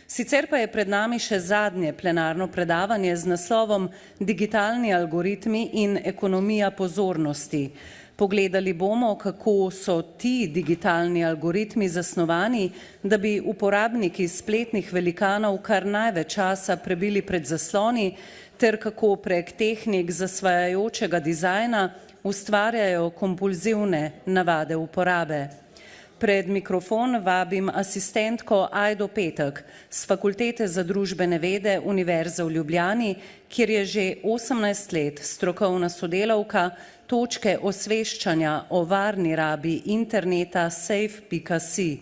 Sicer pa je pred nami še zadnje plenarno predavanje z naslovom Digitalni algoritmi in ekonomija pozornosti. Pogledali bomo, kako so ti digitalni algoritmi zasnovani, da bi uporabniki spletnih velikanov kar največ časa prebili pred zasloni, ter kako prek tehnik zasvajajočega dizajna ustvarjajo kompulzivne navade uporabe. Pred mikrofon vabim asistentko Ajdo Petek z Fakultete za družbene vede Univerze v Ljubljani, kjer je že 18 let strokovna sodelavka točke osveščanja o varni rabi interneta safe.si.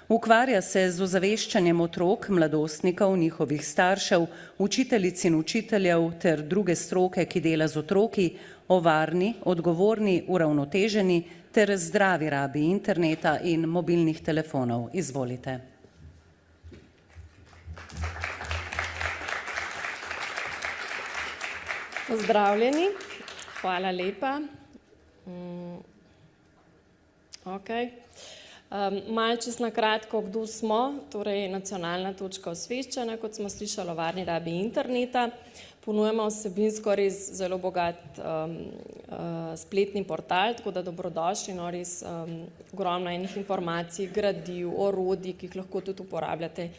Ukvarja se z ozaveščanjem otrok, mladostnikov, njihovih staršev, učiteljic in učiteljev ter druge stroke, ki dela z otroki, o varni, odgovorni, uravnoteženi ter zdravi rabi interneta in mobilnih telefonov. Izvolite. Pozdravljeni, hvala lepa. Malo čisto na kratko, kdo smo, torej nacionalna točka osveščanja, kot smo slišali o varni rabi interneta. Ponujemo vsebinsko res zelo bogat spletni portal, tako da dobrodošli, res ogromno enih informacij, gradiv, orodij, ki jih lahko tudi uporabljate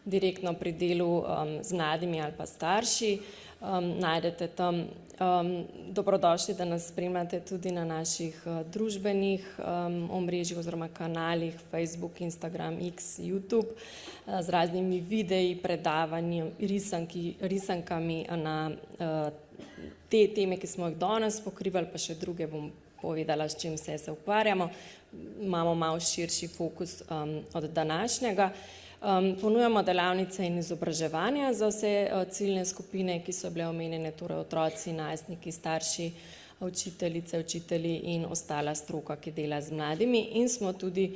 direktno pri delu z mladimi ali pa starši. Najdete tam. Dobrodošli, da nas spremljate tudi na naših družbenih omrežjih oziroma kanalih Facebook, Instagram, X, YouTube z raznimi videi, predavanji, risankami na te teme, ki smo jih danes pokrivali, pa še druge bom povedala, s čim se ukvarjamo. Imamo malo širši fokus od današnjega. Ponujamo delavnice in izobraževanja za vse ciljne skupine, ki so bile omenjene, torej otroci, najstniki, starši, učiteljice, učitelji in ostala stroka, ki dela z mladimi. In smo tudi,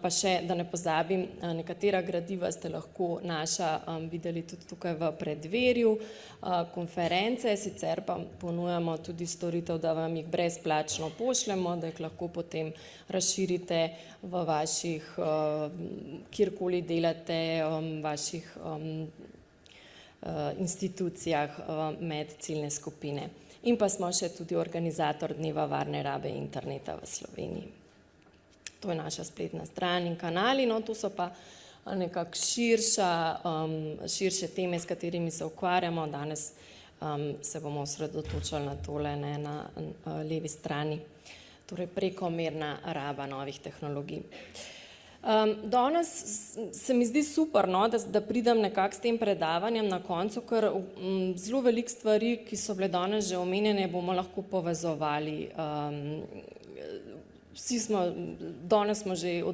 pa še, da ne pozabim, nekatera gradiva ste lahko naša videli tudi tukaj v predverju konference, sicer pa ponujamo tudi storitev, da vam jih brezplačno pošljemo, da jih lahko potem razširite v vaših, kjerkoli delate, vaših institucijah med ciljne skupine. In pa smo še tudi organizator Dneva varne rabe interneta v Sloveniji. To je naša spletna stran in kanali, no to so pa nekako širše teme, s katerimi se ukvarjamo. Danes se bomo osredotočali na tole, ne, na levi strani, torej prekomerna raba novih tehnologij. Danes se mi zdi super, no, da pridem nekako s tem predavanjem na koncu, ker zelo veliko stvari, ki so bile danes že omenjene, bomo lahko povezovali. Danes smo že,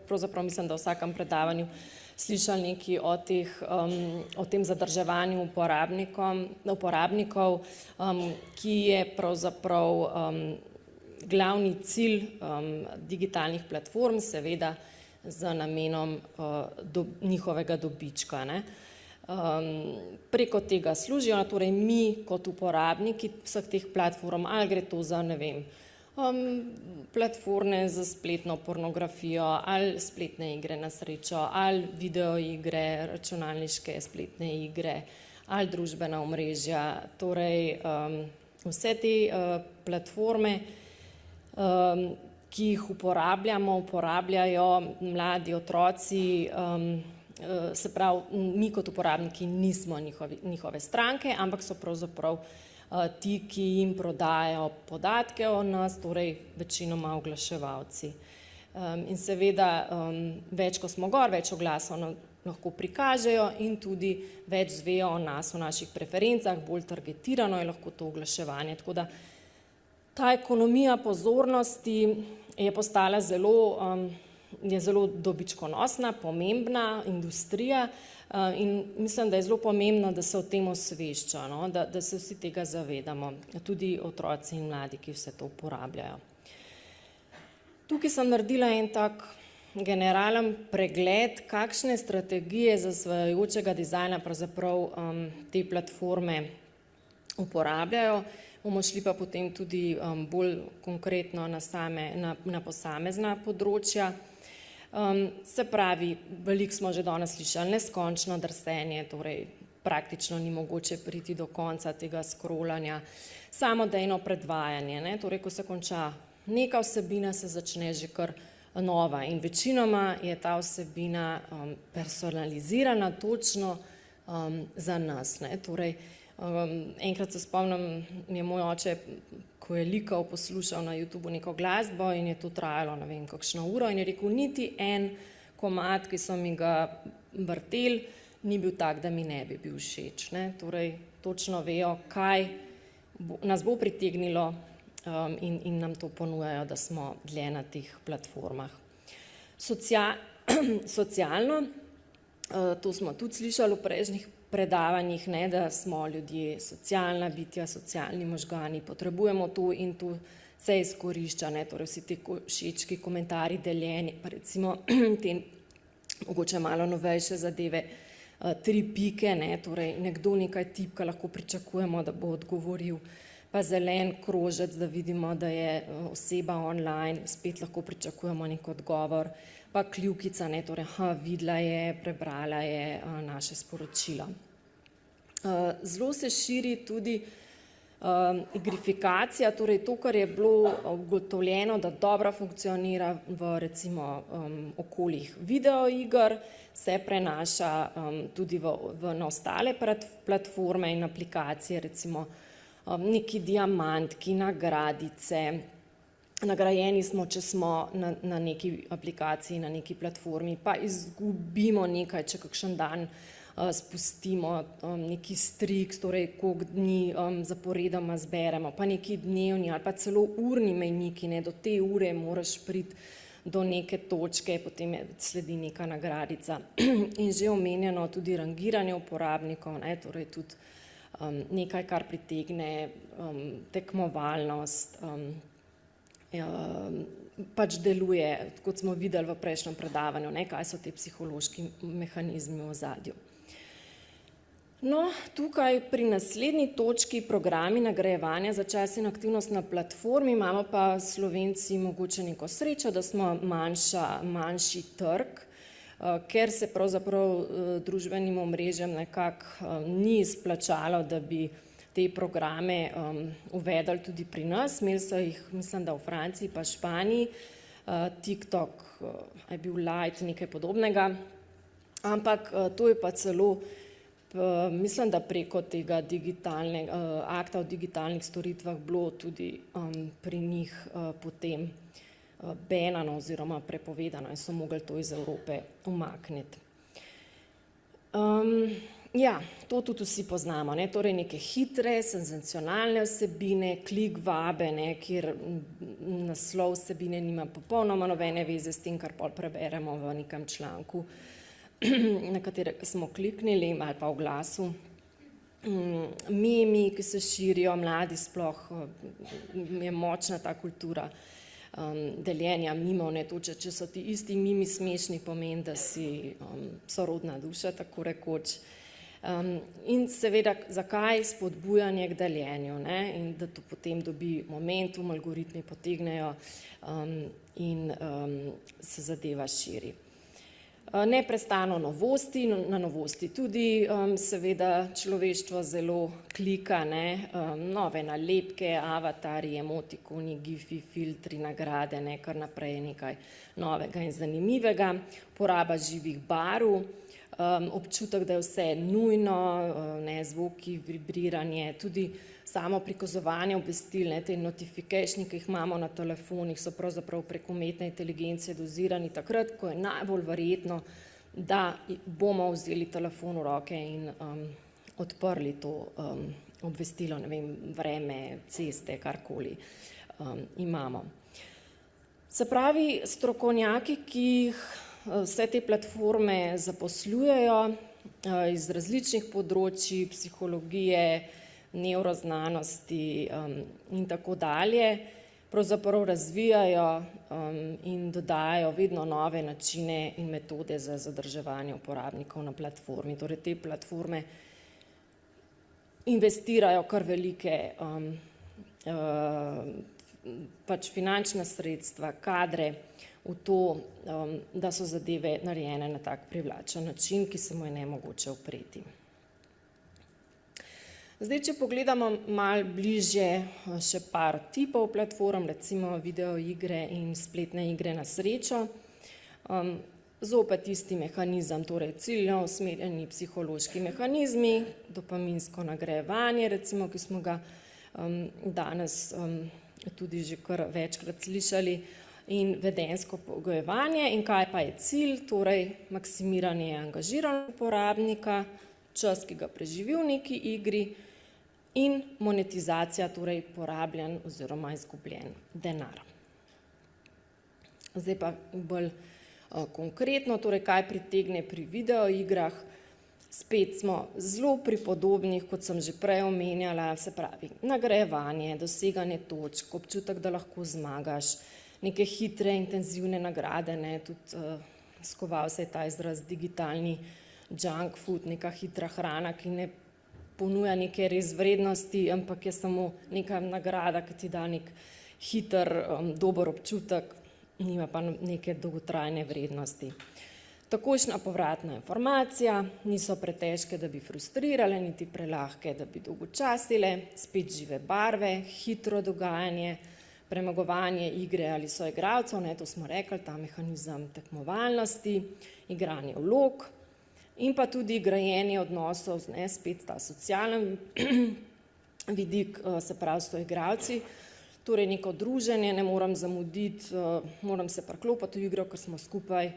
pravzaprav mislim, da v vsakem predavanju slišali nekaj o tem zadrževanju uporabnikov, ki je pravzaprav glavni cilj digitalnih platform, seveda z namenom njihovega dobička. Preko tega služijo, torej mi kot uporabniki vseh teh platform, ali gre to za, ne vem, platforme za spletno pornografijo, ali spletne igre na srečo, ali videoigre, računalniške spletne igre, ali družbena omrežja. Torej vse te platforme, ki jih uporabljajo mladi otroci, se pravi, mi kot uporabniki nismo njihove stranke, ampak so pravzaprav ti, ki jim prodajajo podatke o nas, torej večinoma oglaševalci. In seveda, več ko smo gor, več oglasov lahko prikažejo in tudi več zvejo o nas, o naših preferencah, bolj targetirano je lahko to oglaševanje. Tako da ta ekonomija pozornosti je postala zelo dobičkonosna, pomembna industrija in mislim, da je zelo pomembno, da se o tem osvešča, no? Da se vsi tega zavedamo, tudi otroci in mladi, ki vse to uporabljajo. Tukaj sem naredila en tak generalen pregled, kakšne strategije zasvajajočega dizajna pravzaprav te platforme uporabljajo. Bomo šli pa potem tudi bolj konkretno na posamezna področja. Se pravi, veliko smo že danes slišali, neskončno drsenje, torej praktično ni mogoče priti do konca tega scrollanja, samodejno predvajanje, ne, torej ko se konča neka vsebina, se začne že kar nova in večinoma je ta vsebina personalizirana točno za nas, ne, torej enkrat se spomnim, mi je moj oče, ko je likal, poslušal na YouTubeu neko glasbo in je to trajalo, ne vem, kakšno uro in je rekel, niti en komad, ki so mi ga vrteli, ni bil tak, da mi ne bi bil všeč, ne, torej točno vejo, kaj nas bo pritegnilo in nam to ponujajo, da smo dlje na teh platformah. Socialno, to smo tudi slišali v prejšnjih predavanjih, ne, da smo ljudje socialna bitja, socialni možgani, potrebujemo to in to se izkorišča, ne, torej vsi ti všečki, komentarji, deljenje, pa recimo te mogoče malo novejše zadeve, 3 pike, ne, torej nekdo nekaj tipka, lahko pričakujemo, da bo odgovoril, pa zelen krožec, da vidimo, da je oseba online, spet lahko pričakujemo nek odgovor, pa kljukica, ne, torej videla je, prebrala je naše sporočilo. Zelo se širi tudi igrifikacija, torej to, kar je bilo ugotovljeno, da dobro funkcionira v recimo okoljih videoiger, se prenaša tudi na ostale platforme in aplikacije, recimo neki diamantki, nagradice. Nagrajeni smo, če smo na neki aplikaciji, na neki platformi, pa izgubimo nekaj, če kakšen dan spustimo neki striks, torej koliko dni zaporedoma zberemo, pa neki dnevni ali pa celo urni mejniki, ne, do te ure moraš priti do neke točke, potem sledi neka nagradica. In že omenjeno tudi rangiranje uporabnikov, ne, torej tudi nekaj, kar pritegne tekmovalnost, pač deluje, kot smo videli v prejšnjem predavanju, ne, kaj so te psihološki mehanizmi v ozadju. No, tukaj pri naslednji točki programi nagrajevanja za čas in aktivnost na platformi imamo pa Slovenci mogoče neko srečo, da smo manjši trg, ker se pravzaprav družbenim omrežjem nekako ni izplačalo, da bi te programe uvedli tudi pri nas. Imeli so jih, mislim, da v Franciji pa Španiji, TikTok je bil light, nekaj podobnega, ampak to je pa celo, mislim, da preko tega akta o digitalnih storitvah bilo tudi pri njih potem benano oziroma prepovedano in so mogli to iz Evrope umakniti. Ja, to tudi vsi poznamo, ne, torej neke hitre, senzacionalne vsebine, klik vabe, ne, kjer naslov vsebine nima popolnoma nobene veze s tem, kar pol preberemo v nekem članku, na katerega smo kliknili ali pa v glasu. Memi, ki se širijo, mladi sploh, je močna ta kultura deljenja mimov, ne, to, če so ti isti mimi smešni, pomeni, da si sorodna duša, tako rekoč. In seveda, zakaj spodbujanje k deljenju, ne, in da to potem dobi momentum, algoritmi potegnejo in se zadeva širi. Neprestano novosti, na novosti tudi seveda človeštvo zelo klika, ne, nove nalepke, avatarji, emotikoni, gifi, filtri, nagrade, ne, kar naprej je nekaj novega in zanimivega, poraba živih barv, občutek, da je vse nujno, ne, zvoki, vibriranje, tudi samo prikazovanje obvestil, ne, te notificationi, ki jih imamo na telefonih, so pravzaprav preko umetne inteligence dozirani takrat, ko je najbolj verjetno, da bomo vzeli telefon v roke in odprli to obvestilo, ne vem, vreme, ceste, karkoli imamo. Se pravi, strokovnjaki, ki jih vse te platforme zaposlujejo iz različnih področji, psihologije, nevroznanosti in tako dalje, pravzaprav razvijajo in dodajajo vedno nove načine in metode za zadrževanje uporabnikov na platformi. Torej te platforme investirajo kar velike pač finančna sredstva, kadre v to, da so zadeve narejene na tak privlačen način, ki se mu je nemogoče upreti. Zdaj, če pogledamo malo bližje še par tipov platform, recimo videoigre in spletne igre na srečo, zopet isti mehanizem, torej ciljno usmerjeni psihološki mehanizmi, dopaminsko nagrajevanje, recimo, ki smo ga danes tudi že kar večkrat slišali, in vedenjsko pogojevanje. In kaj pa je cilj? Torej maksimiranje angažiranosti uporabnika, čas, ki ga preživi v neki igri, in monetizacija, torej porabljen oziroma izgubljen denar. Zdaj pa bolj konkretno, torej kaj pritegne pri videoigrah. Spet smo zelo pri podobnih, kot sem že prej omenjala, se pravi nagrajevanje, doseganje točk, občutek, da lahko zmagaš, neke hitre, intenzivne nagrade, tudi skoval se je ta izraz digitalni junk food, neka hitra hrana, ki ne ponuja neke res vrednosti, ampak je samo neka nagrada, ki ti da nek hiter, dober občutek, nima pa neke dolgotrajne vrednosti. Takojšnja povratna informacija, niso pretežke, da bi frustrirale, niti prelahke, da bi dolgočasile, spet žive barve, hitro dogajanje, premagovanje igre ali soigralcev, to smo rekli, ta mehanizem tekmovalnosti, igranje vlog in pa tudi grajenje odnosov, spet ta socialen vidik, se pravi soigralci, torej neko druženje, ne moram zamuditi, moram se priklopiti v igro, ker smo skupaj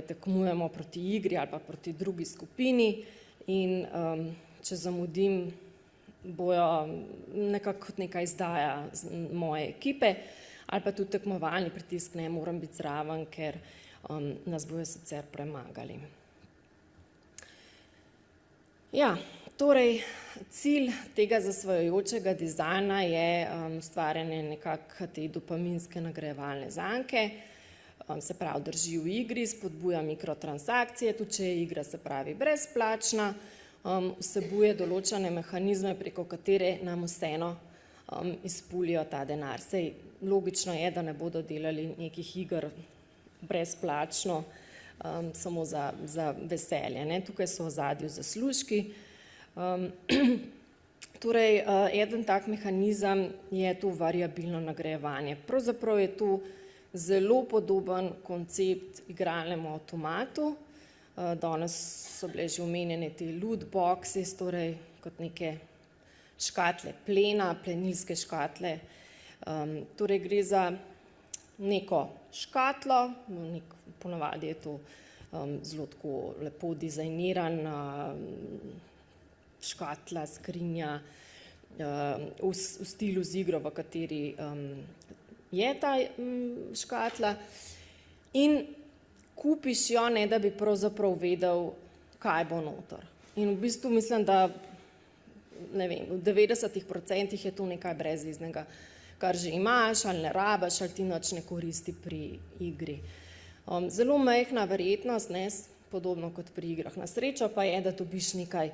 tekmujemo proti igri ali pa proti drugi skupini in če zamudim, bojo nekako nekaj izdaja moje ekipe ali pa tudi tekmovalni pritisk, ne moram biti zraven, ker nas bojo sicer premagali. Ja, torej cilj tega zasvojujočega dizajna je ustvarjanje nekako te dopaminske nagrajevalne zanke, se pravi drži v igri, spodbuja mikrotransakcije, tudi če je igra, se pravi, brezplačna, vsebuje določene mehanizme, preko katere nam vseeno izpulijo ta denar. Sej logično je, da ne bodo delali nekih iger brezplačno, samo za veselje. Tukaj so v ozadju zaslužki. Torej, eden tak mehanizem je to variabilno nagrajevanje. Pravzaprav je to zelo podoben koncept igralnemu avtomatu. Danes so bile že omenjene te loot boxes, torej kot neke škatle plena, plenilske škatle. Torej gre za neko škatlo, ponavadi je to zelo tako lepo dizajnirana škatla, skrinja, v stilu z igro, v kateri je ta škatla, in kupiš jo, ne da bi pravzaprav vedel, kaj bo noter. In v bistvu mislim, da ne vem, v 90% je to nekaj brezveznega, kar že imaš, ali ne rabiš, ali ti nič ne koristi pri igri. Zelo majhna verjetnost, podobno kot pri igrah na srečo, pa je, da dobiš nekaj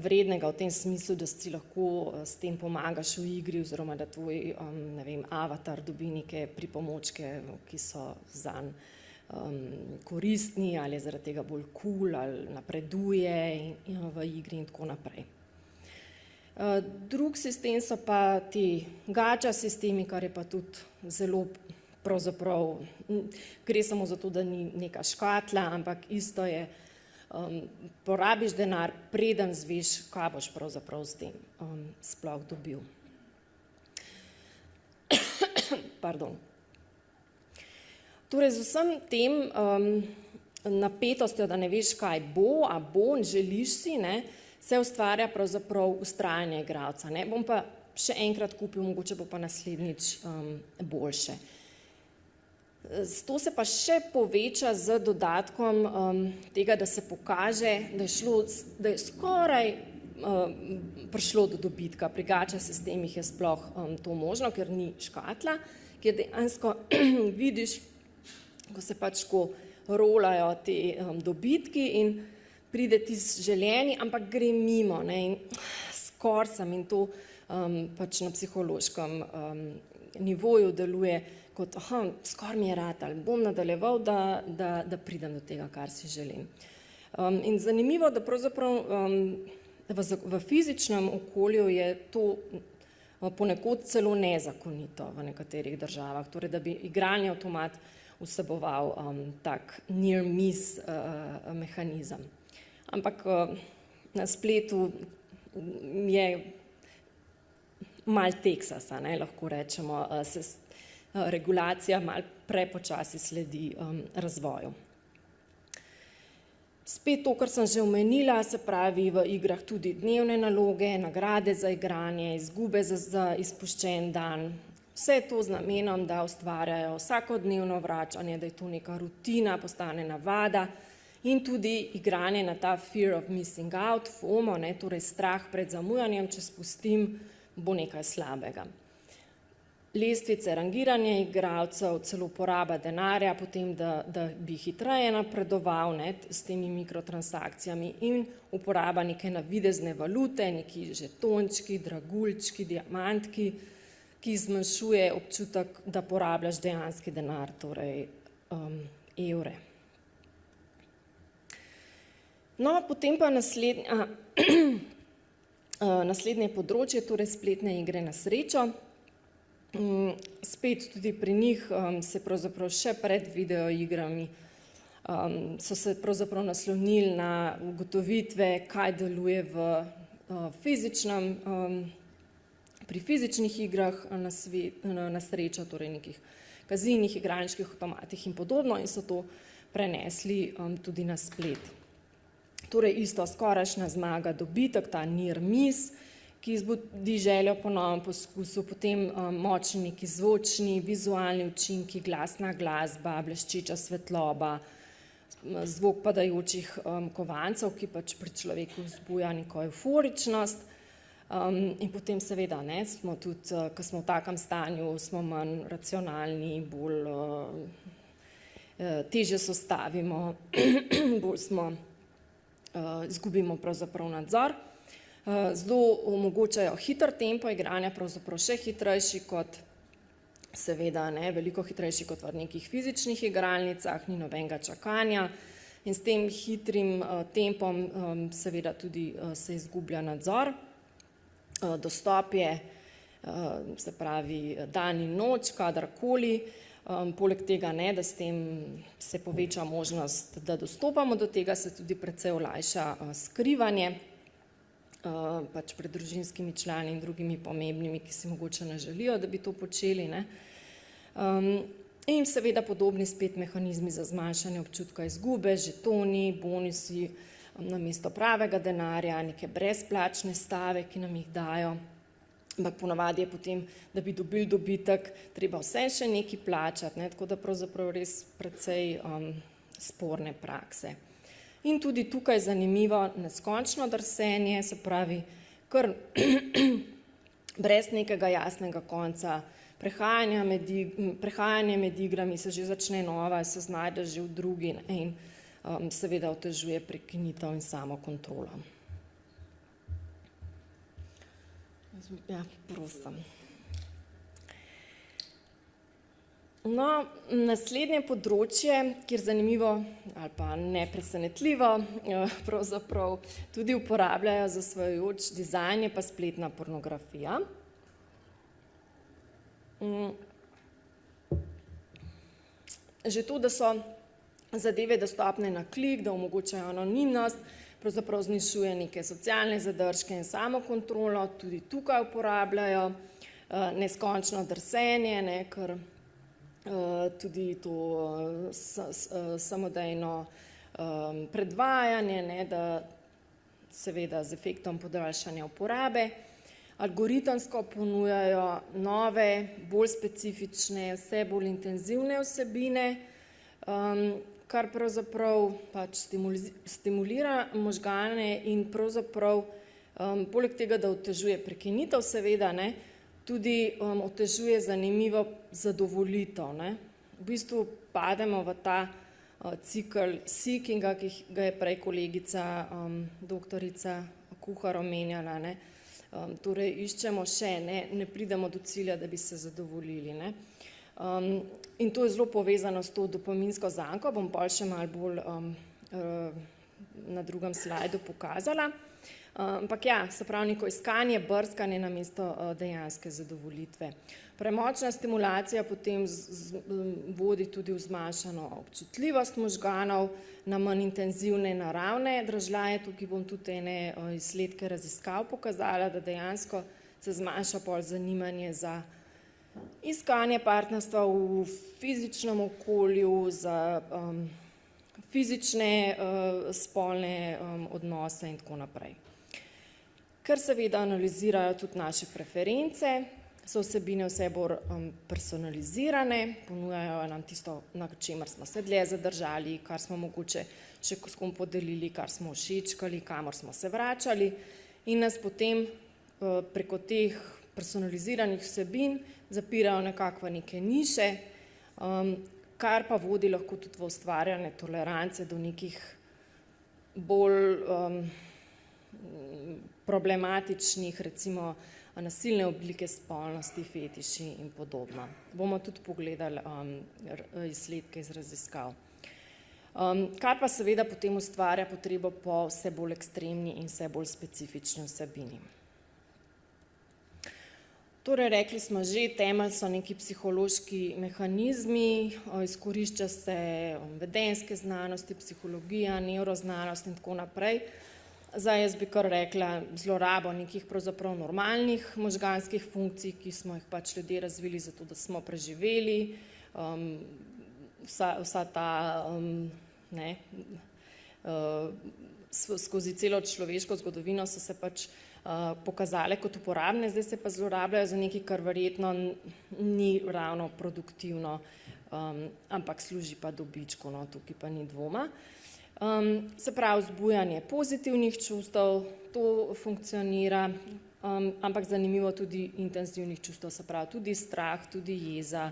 vrednega v tem smislu, da si lahko s tem pomagaš v igri oziroma da tvoj, ne vem, avatar dobi neke pripomočke, ki so zanj koristni ali je zaradi tega bolj cool ali napreduje v igri in tako naprej. Drug sistem so pa ti gacha sistemi, kar je pa tudi zelo pravzaprav, gre samo za to, da ni neka škatla, ampak isto je, porabiš denar, preden zveš, kaj boš pravzaprav s tem sploh dobil. Pardon. Torej, z vsem tem napetostjo, da ne veš, kaj bo, a bo, želiš si, se ustvarja pravzaprav vztrajanje igralca. Bom pa še enkrat kupil, mogoče bo pa naslednjič boljše. To se pa še poveča z dodatkom tega, da se pokaže, da je skoraj prišlo do dobitka. Pri gacha sistemih je sploh to možno, ker ni škatla, kjer dejansko vidiš, ko se pač ko rolajo te dobitki in pride ti želeni, ampak gre mimo in skoraj sem in to pač na psihološkem nivoju deluje kot, skoraj mi je ratal, bom nadaljeval, da pridem do tega, kar si želim. In zanimivo, da pravzaprav v fizičnem okolju je to ponekod celo nezakonito v nekaterih državah, torej da bi igralni avtomat vseboval tak near miss mehanizem. Ampak na spletu je malo Teksasa, lahko rečemo, se regulacija malo prepočasi sledi razvoju. Spet to, kar sem že omenila, se pravi v igrah tudi dnevne naloge, nagrade za igranje, izgube za izpuščen dan. Vse to z namenom, da ustvarjajo vsakodnevno vračanje, da je to neka rutina, postane navada in tudi igranje na ta fear of missing out, FOMO, torej strah pred zamujanjem, če spustim, bo nekaj slabega. Lestvice, rangiranje igralcev, celo poraba denarja, potem, da bi hitreje napredoval s temi mikrotransakcijami in uporaba neke navidezne valute, neki žetončki, dragulčki, diamantki, ki zmanjšuje občutek, da porabljaš dejanski denar, torej evre. No, potem pa naslednje področje, torej spletne igre na srečo. Spet tudi pri njih se pravzaprav še pred videoigrami so se pravzaprav naslonili na ugotovitve, kaj deluje pri fizičnih igrah na srečo, torej nekih kazinih, igralniških avtomatih in podobno, in so to prenesli tudi na splet. Torej isto skorajšnja zmaga, dobitek, ta near miss, ki izbudi željo po novem poskusu, potem močni neki zvočni, vizualni učinki, glasna glasba, bleščeča svetloba, zvok padajočih kovancev, ki pač pri človeku vzbuja neko evforičnost. In potem seveda, smo tudi, ko smo v takem stanju, smo manj racionalni, bolj težje se ustavimo, bolj izgubimo pravzaprav nadzor. Zelo omogočajo hiter tempo igranja, pravzaprav še hitrejši kot, seveda, veliko hitrejši kot v nekih fizičnih igralnicah, ni nobenega čakanja in s tem hitrim tempom seveda tudi se izgublja nadzor. Dostop je, se pravi, dan in noč, kadarkoli, poleg tega, da s tem se poveča možnost, da dostopamo do tega, se tudi precej olajša skrivanje, pač pred družinskimi člani in drugimi pomembnimi, ki si mogoče ne želijo, da bi to počeli. In seveda podobni spet mehanizmi za zmanjšanje občutka izgube, žetoni, bonusi namesto pravega denarja, neke brezplačne stave, ki nam jih dajo. Ampak ponavadi je potem, da bi dobili dobitek, treba vse še nekaj plačati, tako da pravzaprav res precej sporne prakse. In tudi tukaj zanimivo neskončno drsenje, se pravi, kar brez nekega jasnega konca, prehajanje med igrami se že začne nova, se znajde že v drugi in seveda otežuje prekinitev in samokontrolo. Ja, prosim. No, naslednje področje, kjer zanimivo ali pa nepresenetljivo pravzaprav tudi uporabljajo zasvojujoč dizajn, je pa spletna pornografija. Že to, da so zadeve dostopne na klik, da omogočajo anonimnost, pravzaprav znižuje neke socialne zadržke in samokontrolo, tudi tukaj uporabljajo neskončno drsenje, ker tudi to samodejno predvajanje, da seveda z efektom podaljšanja uporabe. Algoritemsko ponujajo nove, bolj specifične, vse bolj intenzivne vsebine, kar pravzaprav pač stimulira možgane in pravzaprav poleg tega, da otežuje prekinitev, seveda, tudi otežuje zanimivo zadovoljitev. V bistvu pademo v ta cikl seekinga, ki ga je prej kolegica doktorica Kuhar omenjala, Torej iščemo še, ne pridemo do cilja, da bi se zadovoljili, ne. In to je zelo povezano s to dopaminsko zanko, bom pol še malo bolj na drugem slajdu pokazala. Ampak ja, se pravi neko iskanje, brskanje namesto dejanske zadovoljitve. Premočna stimulacija potem vodi tudi v zmanjšano občutljivost možganov na manj intenzivne naravne dražljaje. Tukaj bom tudi ene izsledke raziskav pokazala, da dejansko se zmanjša pol zanimanje za iskanje partnerstva v fizičnem okolju, za fizične spolne odnose in tako naprej. Ker seveda analizirajo tudi naše preference, so vsebine vse bolj personalizirane, ponujajo nam tisto, na čemer smo se dlje zadržali, kar smo mogoče še s kom podelili, kar smo všečkali, kamor smo se vračali in nas potem preko teh personaliziranih vsebin zapirajo nekako v neke niše, kar pa vodi lahko tudi v ustvarjanje tolerance do nekih bolj problematičnih, recimo nasilne oblike spolnosti, fetiši in podobno. Bomo tudi pogledali izsledke iz raziskav. Kar pa seveda potem ustvarja potrebo po vse bolj ekstremni in vse bolj specifični vsebini. Torej, rekli smo že, temelj so neki psihološki mehanizmi, izkorišča se vedenjske znanosti, psihologija, nevroznanost in tako naprej. Zdaj jaz bi kar rekla zlorabo nekih pravzaprav normalnih možganskih funkcij, ki smo jih pač ljudje razvili zato, da smo preživeli. Vsa ta, skozi celo človeško zgodovino so se pač pokazale kot uporabne, zdaj se pa zlorabljajo za nekaj, kar verjetno ni ravno produktivno, ampak služi pa dobičku, no, tukaj pa ni dvoma. Se pravi, vzbujanje pozitivnih čustev, to funkcionira, ampak zanimivo tudi intenzivnih čustev, se pravi tudi strah, tudi jeza,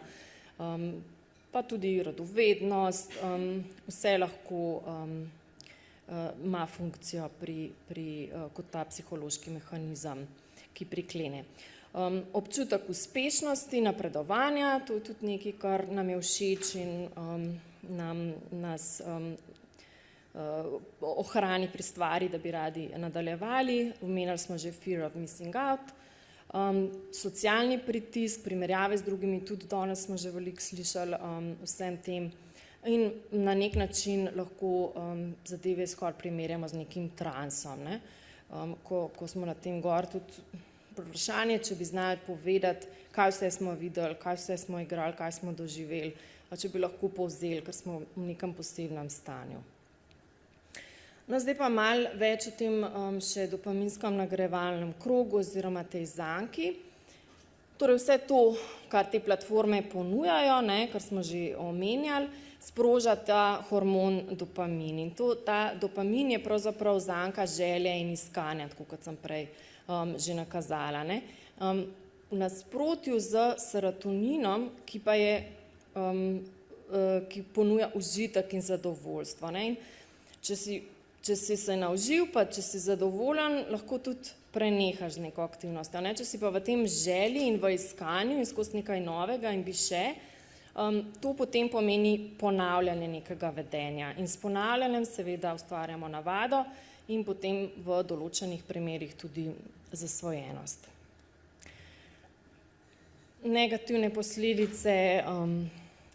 pa tudi radovednost, vse lahko ima funkcijo kot ta psihološki mehanizem, ki priklene. Občutek uspešnosti, napredovanja, to je tudi nekaj, kar nam je všeč in nas ohrani pri stvari, da bi radi nadaljevali. Omenjali smo že fear of missing out. Socialni pritisk, primerjave z drugimi, tudi danes smo že veliko slišali vsem tem. In na nek način lahko zadeve skoraj primerjamo z nekim transom, ne. Ko smo na tem gor, tudi vprašanje, če bi znali povedati, kaj vse smo videli, kaj vse smo igrali, kaj smo doživeli, če bi lahko povzeli, ker smo v nekem posebnem stanju. No, zdaj pa malo več o tem še dopaminskem nagrajevalnem krogu oziroma tej zanki. Torej vse to, kar te platforme ponujajo, kar smo že omenjali, sproža ta hormon dopamin. In ta dopamin je pravzaprav zanka želje in iskanja, tako kot sem prej že nakazala. V nasprotju z serotoninom, ki pa je, ki ponuja užitek in zadovoljstvo. In če si se naužil, pa če si zadovoljen, lahko tudi prenehaš z neko aktivnostjo. Če si pa v tem želji in v iskanju in skozi nekaj novega in bi še, to potem pomeni ponavljanje nekega vedenja. In s ponavljanjem seveda ustvarjamo navado in potem v določenih primerih tudi zasvojenost. Negativne posledice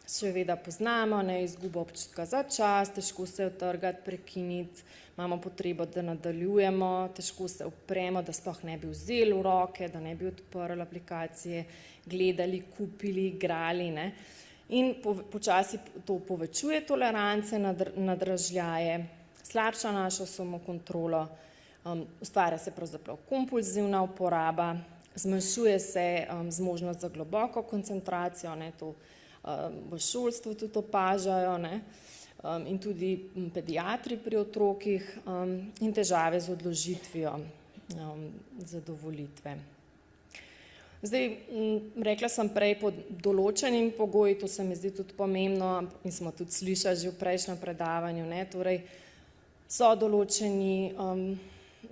seveda poznamo, izgubo občutka za čas, težko se utrgati, prekiniti, imamo potrebo, da nadaljujemo, težko se upremo, da sploh ne bi vzeli v roke, da ne bi odprli aplikacije, gledali, kupili, igrali. In počasi to povečuje tolerance na dražljaje, slabša našo samokontrolo, ustvarja se pravzaprav kompulzivna uporaba, zmanjšuje se zmožnost za globoko koncentracijo, to v šolstvu tudi opažajo, in tudi pediatri pri otrokih, in težave z odložitvijo zadovoljitve. Zdaj, rekla sem prej pod določenim pogoji, to se mi zdi tudi pomembno in smo tudi slišali že v prejšnjem predavanju, torej so določeni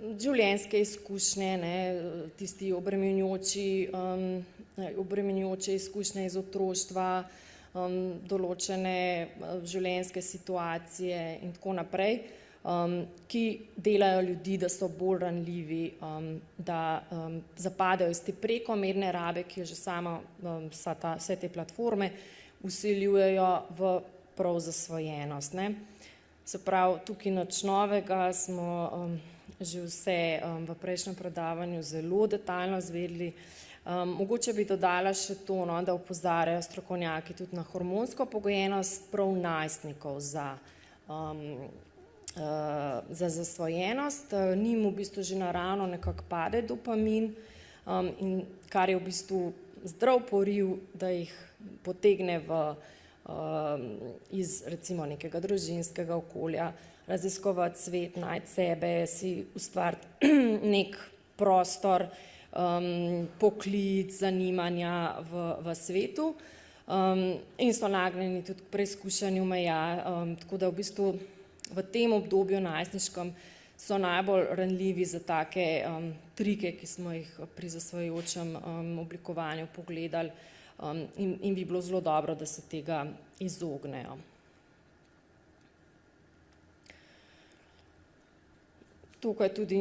življenjske izkušnje, ne, tisti obremenjujoče izkušnje iz otroštva, določene življenjske situacije in tako naprej, ki delajo ljudi, da so bolj ranljivi, da zapadejo iz te prekomerne rabe, ki je že sama vse te platforme vsiljujejo v prav zasvojenost. Ne. Se pravi, tukaj nič novega, smo že vse v prejšnjem predavanju zelo detaljno izvedeli. Mogoče bi dodala še to, no, da opozarjajo strokovnjaki tudi na hormonsko pogojenost prav najstnikov za zasvojenost. Njim v bistvu že naravno nekako pade dopamin, in kar je v bistvu zdrav poriv, da jih potegne iz recimo nekega družinskega okolja, raziskovati svet, najti sebe, si ustvariti nek prostor, poklic, zanimanja v svetu, in so nagnjeni tudi k preizkušanju meja, tako da v bistvu v tem obdobju najstniškem so najbolj ranljivi za take trike, ki smo jih pri zasvojujočem oblikovanju pogledali, in bi bilo zelo dobro, da se tega izognejo. Tukaj tudi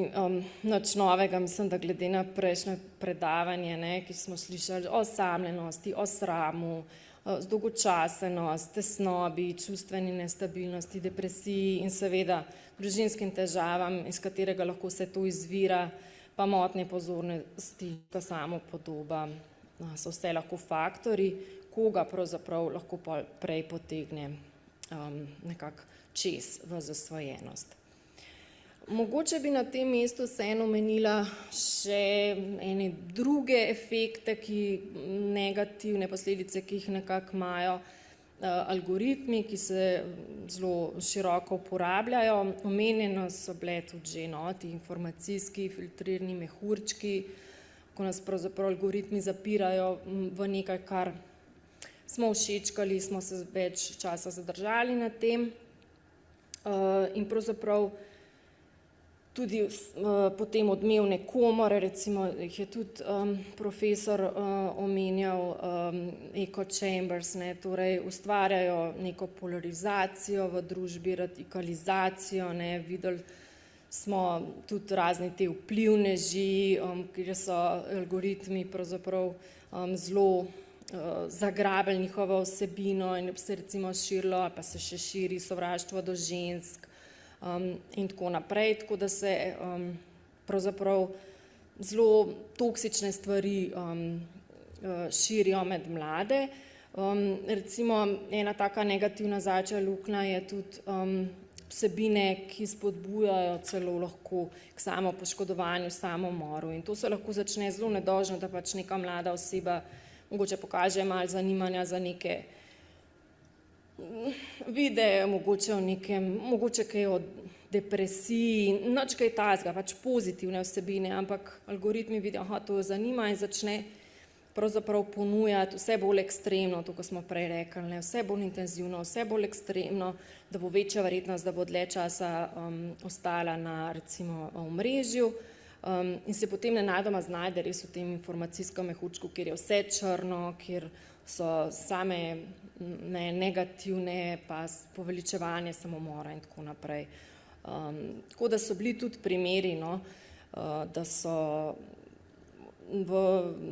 nič novega, mislim, da glede na prejšnje predavanje, ne, ki smo slišali o osamljenosti, o sramu, zdolgočasenost, tesnobi, čustveni nestabilnosti, depresiji in seveda družinskim težavam, iz katerega lahko se to izvira, pa motnje pozornosti, ta samopodoba, so vse lahko faktorji, koga pravzaprav lahko prej potegne nekako čez v zasvojenost. Mogoče bi na tem mestu vseeno omenila še ene druge efekte, negativne posledice, ki jih nekako imajo algoritmi, ki se zelo široko uporabljajo. Omenjeno so bile tudi že ti informacijski filtrirani mehurčki, ko nas pravzaprav algoritmi zapirajo v nekaj, kar smo všečkali, smo se več časa zadržali na tem, in pravzaprav tudi potem odmevne komore, recimo jih je tudi profesor omenjal, echo chambers, ne, torej ustvarjajo neko polarizacijo v družbi, radikalizacijo, ne, videli smo tudi razni te vplivneži, kjer so algoritmi pravzaprav zelo zagrabili njihovo vsebino in se recimo širilo, pa se še širi sovraštvo do žensk, in tako naprej, tako da se pravzaprav zelo toksične stvari širijo med mlade. Recimo ena taka negativna zajčja luknja je tudi vsebine, ki spodbujajo celo lahko k samopoškodovanju, samomoru, in to se lahko začne zelo nedolžno, da pač neka mlada oseba mogoče pokaže malo zanimanja za neke videe, mogoče kaj o depresiji, nič kaj takega, pač pozitivne vsebine, ampak algoritmi vidijo, to jo zanima in začne pravzaprav ponujati vse bolj ekstremno, to, ko smo prej rekli, ne, vse bolj intenzivno, vse bolj ekstremno, da bo večja verjetnost, da bo dlje časa ostala na recimo omrežju, in se potem nenadoma znajde res v tem informacijskem mehurčku, kjer je vse črno, kjer so same negativne, pa poveličevanje samomora in tako naprej. Tako da so bili tudi primeri, da so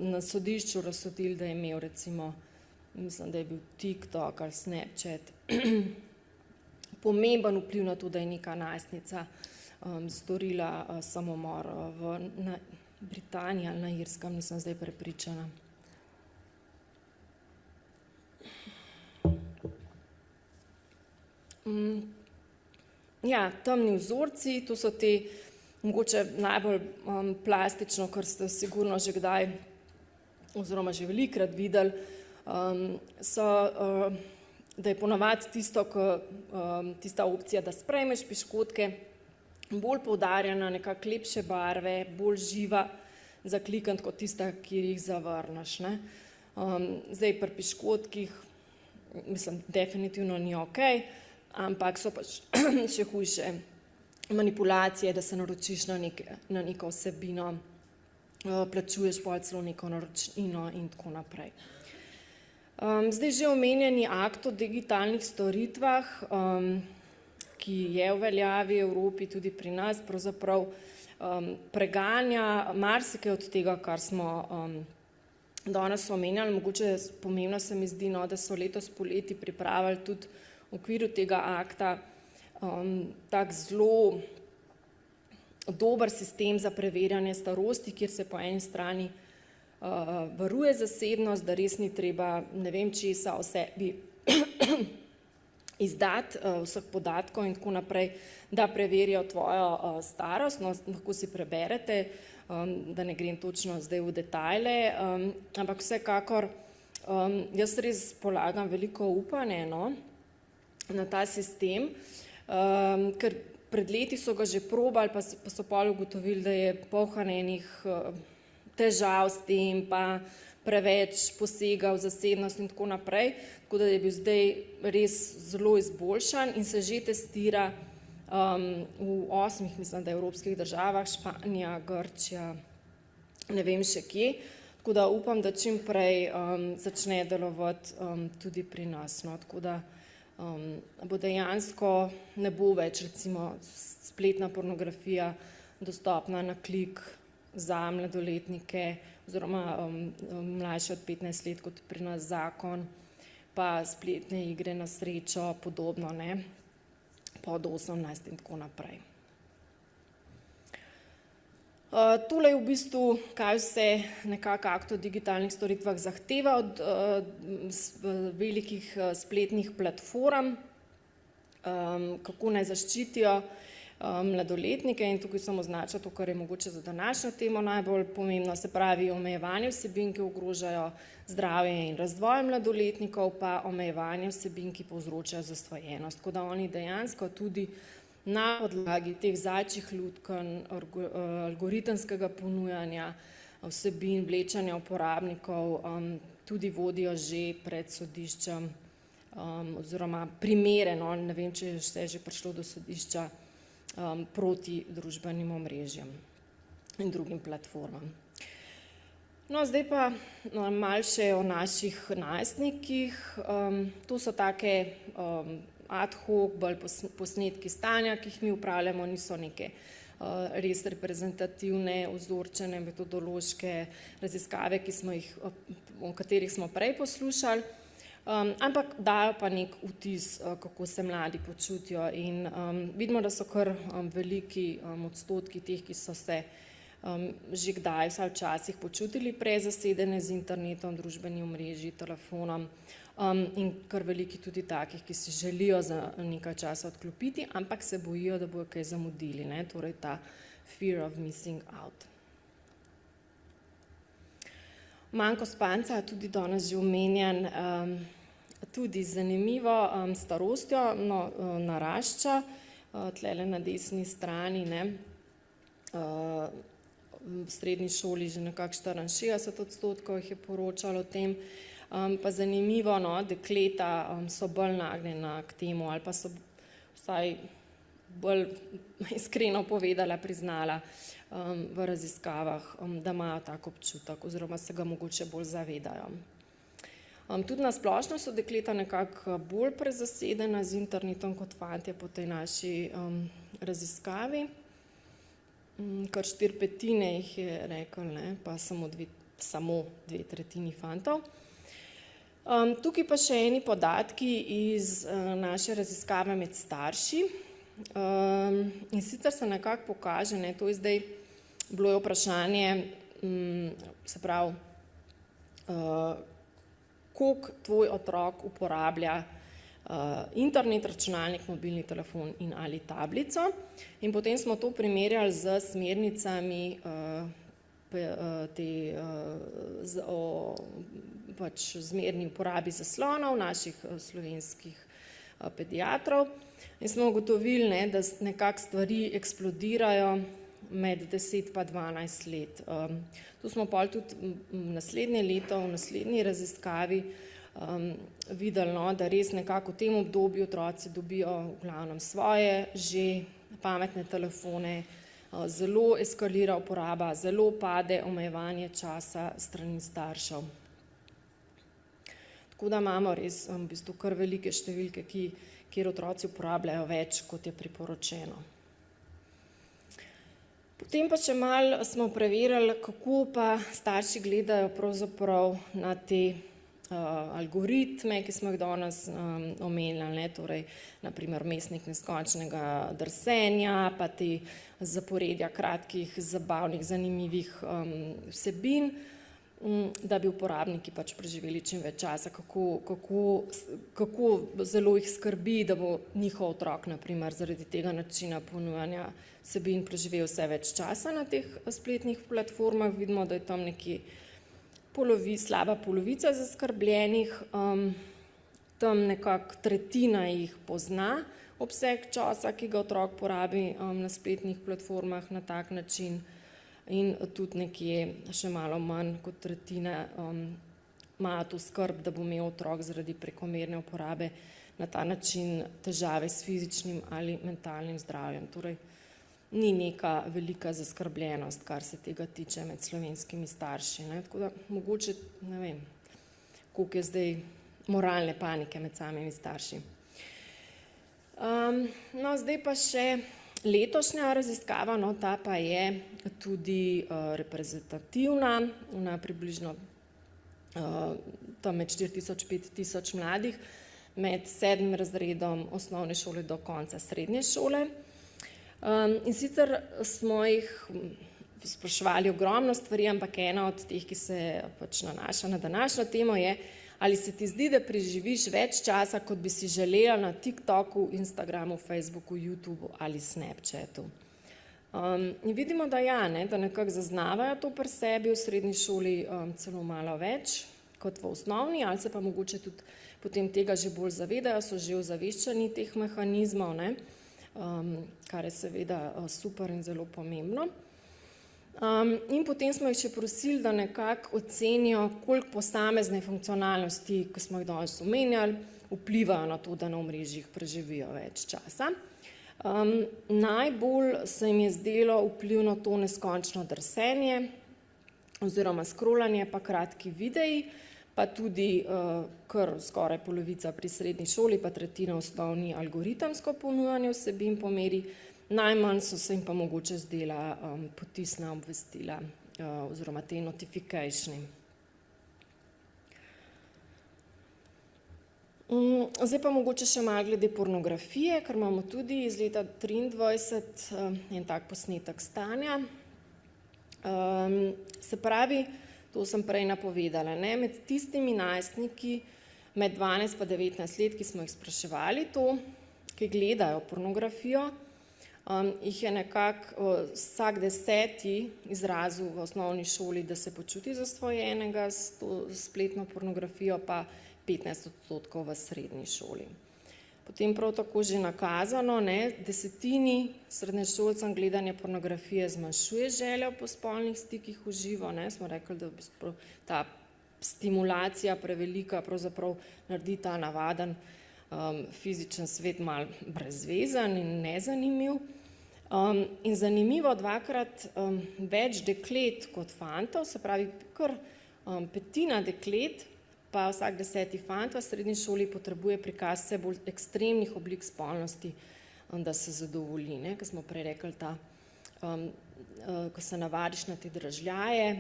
na sodišču razsodili, da je imel recimo, mislim, da je bil TikTok ali Snapchat, pomemben vpliv na to, da je neka najstnica storila samomor na Britaniji ali na Irskem, nisem zdaj prepričana. Ja, temni vzorci, to so te mogoče najbolj plastično, kar ste sigurno že kdaj oziroma že velikokrat videli, so, da je ponavadi tista opcija, da sprejmeš piškotke, bolj poudarjena, nekako lepše barve, bolj živa za klikati kot tista, ki jih zavrneš, ne. Zdaj pri piškotkih, mislim, definitivno ni okej, ampak so pač še hujše manipulacije, da se naročiš na neko vsebino, plačuješ pol celo neko naročnino in tako naprej. Zdaj že omenjeni akt o digitalnih storitvah, ki je v veljavi v Evropi, tudi pri nas, pravzaprav preganja marsikaj od tega, kar smo danes omenjali. Mogoče pomembno se mi zdi, da so letos poleti pripravili tudi v okviru tega akta tak zelo dober sistem za preverjanje starosti, kjer se po eni strani varuje zasebnost, da res ni treba ne vem česa o sebi izdati, vseh podatkov in tako naprej, da preverijo tvojo starost. No, lahko si preberete, da ne grem točno zdaj v detajle, ampak vsekakor jaz res polagam veliko upanje na ta sistem, ker pred leti so ga že probali, pa so pol ugotovili, da je poln enih težav s tem, pa preveč posega v zasebnost in tako naprej, tako da je bil zdaj res zelo izboljšan in se že testira v 8, mislim, da evropskih državah, Španija, Grčija, ne vem še kje, tako da upam, da čim prej začne delovati tudi pri nas, no, tako da bo dejansko ne bo več recimo spletna pornografija dostopna na klik za mladoletnike oziroma mlajše od 15 let, kot pri nas zakon, pa spletne igre na srečo, podobno, ne, pod 18 in tako naprej. Tole je v bistvu, kaj vse nekako akt o digitalnih storitvah zahteva od velikih spletnih platform, kako naj zaščitijo mladoletnike, in tukaj sem označila to, kar je mogoče za današnjo temo najbolj pomembno, se pravi omejevanje vsebin, ki ogrožajo zdravje in razvoj mladoletnikov, pa omejevanje vsebin, ki povzročajo zasvojenost. Tako da oni dejansko tudi na podlagi teh zajčjih lutkanj, algoritemskega ponujanja vsebin, vlečanja uporabnikov, tudi vodijo že pred sodiščem oziroma primere, no, ne vem, če se je že prišlo do sodišča, proti družbenim omrežjem in drugim platformam. No, zdaj pa malo še o naših najstnikih. To so take ad hoc, bolj posnetki stanja, ki jih mi upravljamo, niso neke res reprezentativne, vzorčene, metodološke raziskave, o katerih smo prej poslušali, ampak dajo pa nek vtis, kako se mladi počutijo, in vidimo, da so kar veliki odstotki teh, ki so se že kdaj, vsaj včasih počutili prezasedene z internetom, družbenim omrežji, telefonom, in kar veliki tudi takih, ki si želijo za nekaj časa odklopiti, ampak se bojijo, da bojo kaj zamudili, ne? Torej ta fear of missing out. Manko spanca, tudi danes že omenjen, tudi zanimivo starostjo, no, narašča, tlele na desni strani, ne, v srednji šoli že nekako 64% jih je poročalo o tem, pa zanimivo, no, dekleta so bolj nagnjena k temu, ali pa so vsaj bolj iskreno povedala, priznala v raziskavah, da imajo tak občutek oziroma se ga mogoče bolj zavedajo. Tudi na splošno so dekleta nekako bolj prezasedena z internetom kot fantje po tej naši raziskavi. Kar 4/5 jih je rekel, ne, pa samo 2/3 fantov. Tukaj pa še eni podatki iz naše raziskave med starši. In sicer se nekako pokaže, ne, to je zdaj bilo je vprašanje, se pravi, koliko tvoj otrok uporablja internet, računalnik, mobilni telefon in ali tablico. In potem smo to primerjali z smernicami o pač zmerni uporabi zaslonov naših slovenskih pediatrov. In smo ugotovili, ne, da nekako stvari eksplodirajo med 10 pa 12 let. Tu smo pol tudi naslednje leto, v naslednji raziskavi videli, no, da res nekako v tem obdobju otroci dobijo v glavnem svoje že pametne telefone, zelo eskalira uporaba, zelo pade omejevanje časa strani staršev. Tako da imamo res v bistvu kar velike številke, kjer otroci uporabljajo več, kot je priporočeno. Potem pa še malo smo preverili, kako pa starši gledajo pravzaprav na te algoritme, ki smo jih danes omenjali, torej naprimer vmesnik neskončnega drsenja, pa te zaporedja kratkih, zabavnih, zanimivih vsebin, da bi uporabniki pač preživeli čim več časa, kako zelo jih skrbi, da bo njihov otrok naprimer zaradi tega načina ponujanja vsebin preživel vse več časa na teh spletnih platformah. Vidimo, da je tam nekje slaba polovica zaskrbljenih, tam nekako tretjina jih pozna obseg časa, ki ga otrok porabi na spletnih platformah na tak način, in tudi nekje še malo manj kot tretjina imajo to skrb, da bo imel otrok zaradi prekomerne uporabe na ta način težave s fizičnim ali mentalnim zdravjem. Torej, ni neka velika zaskrbljenost, kar se tega tiče med slovenskimi starši. Tako da mogoče, ne vem, koliko je zdaj moralne panike med samimi starši. No, zdaj pa še letošnja raziskava, no, ta pa je tudi reprezentativna, ona približno tam med 4000–5000 mladih med 7. razredom osnovne šole do konca srednje šole. In sicer smo jih spraševali ogromno stvari, ampak ena od teh, ki se pač nanaša na današnjo temo, je, ali se ti zdi, da preživiš več časa, kot bi si želela na TikToku, Instagramu, Facebooku, YouTubeu ali Snapchatu. In vidimo, da ja, da nekako zaznavajo to pri sebi v srednji šoli celo malo več kot v osnovni, ali se pa mogoče tudi potem tega že bolj zavedajo, so že ozaveščeni teh mehanizmov, kar je seveda super in zelo pomembno. In potem smo jih še prosili, da nekako ocenijo, koliko posamezne funkcionalnosti, ki smo jih danes omenjali, vplivajo na to, da na omrežjih preživijo več časa. Najbolj se jim je zdelo vplivno to neskončno drsenje oziroma scrollanje, pa kratki videi, pa tudi kar skoraj polovica pri srednji šoli, pa tretjina osnovni algoritemsko ponujanje vsebin po meri. Najmanj so se jim pa mogoče zdela potisna obvestila oziroma te notificationi. Zdaj pa mogoče še malo glede pornografije, ker imamo tudi iz leta 2023 en tak posnetek stanja. Se pravi, to sem prej napovedala, med tistimi najstniki med 12 pa 19 let, ki smo jih spraševali to, ki gledajo pornografijo, jih je nekako vsak 10. izrazil v osnovni šoli, da se počuti zasvojenega s to spletno pornografijo, pa 15% v srednji šoli. Potem prav tako že nakazano, 10 srednješolcem gledanje pornografije zmanjšuje željo po spolnih stikih v živo, smo rekli, da ta stimulacija prevelika pravzaprav naredi ta navaden fizičen svet malo brezvezen in nezanimiv. In zanimivo, 2-krat več deklet kot fantov, se pravi kar 1/5 deklet, pa vsak 10. fant v srednji šoli potrebuje prikaz vse bolj ekstremnih oblik spolnosti, da se zadovolji. Ko smo prej rekli, ko se navadiš na te dražljaje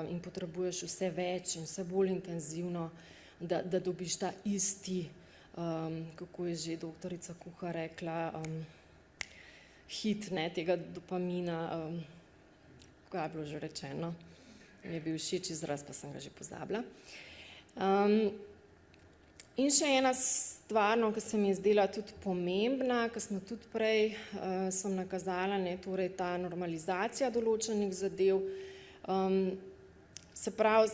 in potrebuješ vse več in vse bolj intenzivno, da dobiš ta isti, kako je že doktorica Kuhar rekla, hit tega dopamina, kaj je bilo že rečeno, mi je bil všeč izraz, pa sem ga že pozabila. In še ena stvar, ki se mi je zdela tudi pomembna, ki smo tudi prej sem nakazala, torej ta normalizacija določenih zadev. Se pravi,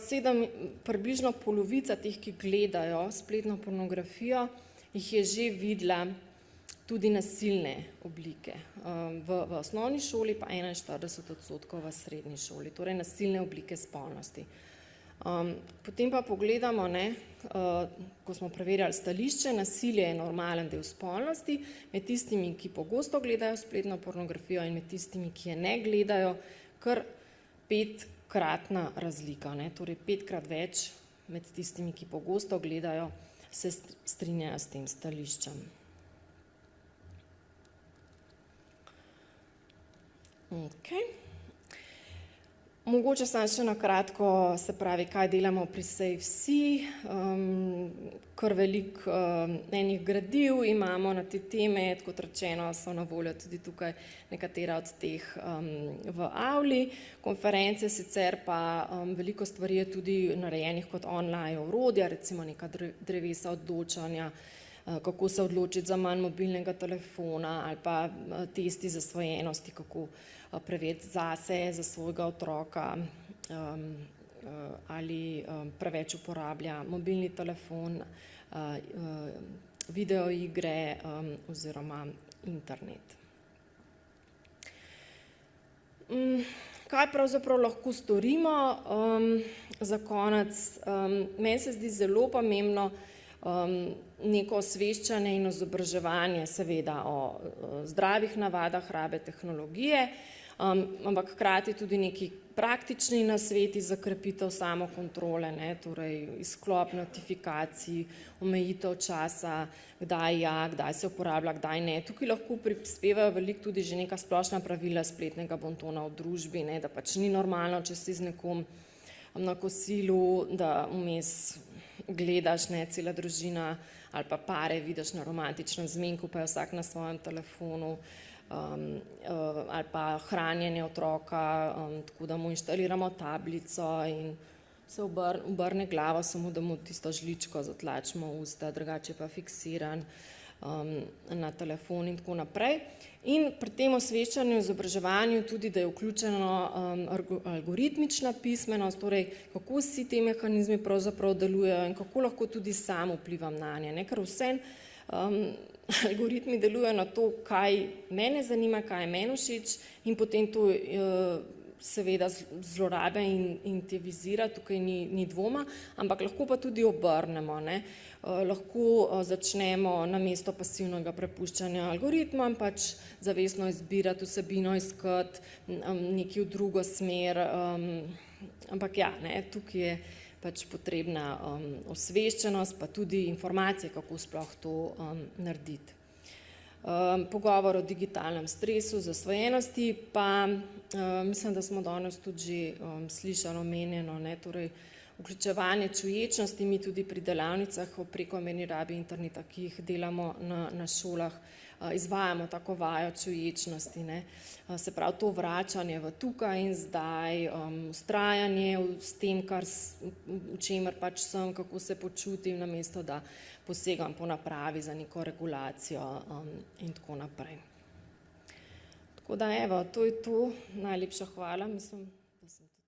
približno polovica teh, ki gledajo spletno pornografijo, jih je že videla tudi nasilne oblike. V osnovni šoli pa 41% v srednji šoli, torej nasilne oblike spolnosti. Potem pa pogledamo, ko smo preverjali stališče, nasilje je normalen del spolnosti, med tistimi, ki pogosto gledajo spletno pornografijo in med tistimi, ki je ne gledajo, kar 5-kratna razlika, torej 5-krat več med tistimi, ki pogosto gledajo, se strinjajo s tem stališčem. Mogoče samo še na kratko, se pravi, kaj delamo pri SafeSea. Kar veliko enih gradiv imamo na te teme, kot rečeno, so na voljo tudi tukaj nekatera od teh v avli. Konference sicer pa veliko stvari je tudi narejenih kot online orodja, recimo neka drevesa odločanja, kako se odločiti za manj mobilnega telefona ali pa testi zasvojenosti, kako preveriti zase, za svojega otroka ali preveč uporablja mobilni telefon, videoigre oziroma internet. Kaj pravzaprav lahko storimo? Za konec, meni se zdi zelo pomembno neko osveščanje in izobraževanje seveda o zdravih navadah rabe tehnologije, ampak hkrati tudi neki praktični nasveti za krepitev samokontrole, torej izklop notifikacij, omejitev časa, kdaj ja, kdaj se uporablja, kdaj ne. Tukaj lahko prispevajo veliko tudi že neka splošna pravila spletnega bontona v družbi, da pač ni normalno, če si z nekom na kosilu, da vmes gledaš, cela družina ali pa pare vidiš na romantičnem zmenku, pa je vsak na svojem telefonu, ali pa hranjenje otroka, tako da mu inštaliramo tablico in se obrne glavo, samo da mu tisto žličko zatlačimo v usta, drugače pa fiksiran na telefon in tako naprej. In pri tem osveščanju in izobraževanju tudi, da je vključeno algoritmična pismenost, torej kako vsi ti mehanizmi pravzaprav delujejo in kako lahko tudi sam vplivam nanje, ker vseeno algoritmi delujejo na to, kaj mene zanima, kaj je meni všeč in potem to seveda zlorabe in intivizira, tukaj ni dvoma, ampak lahko pa tudi obrnemo. Lahko začnemo namesto pasivnega prepuščanja algoritmom pač zavestno izbirati vsebino, iskati nekaj v drugo smer, ampak ja, tukaj je pač potrebna osveščenost, pa tudi informacije, kako sploh to narediti. Pogovor o digitalnem stresu, zasvojenosti, pa mislim, da smo danes tudi že slišali omenjeno, torej vključevanje čuječnosti, mi tudi pri delavnicah o prekomerni rabi interneta, ki jih delamo na šolah, izvajamo tako vajo čuječnosti, se pravi to vračanje v tukaj in zdaj, vztrajanje s tem, v čemer pač sem, kako se počutim, namesto da posegam po napravi za neko regulacijo in tako naprej. Tako da evo, to je to, najlepša hvala, mislim, da sem tudi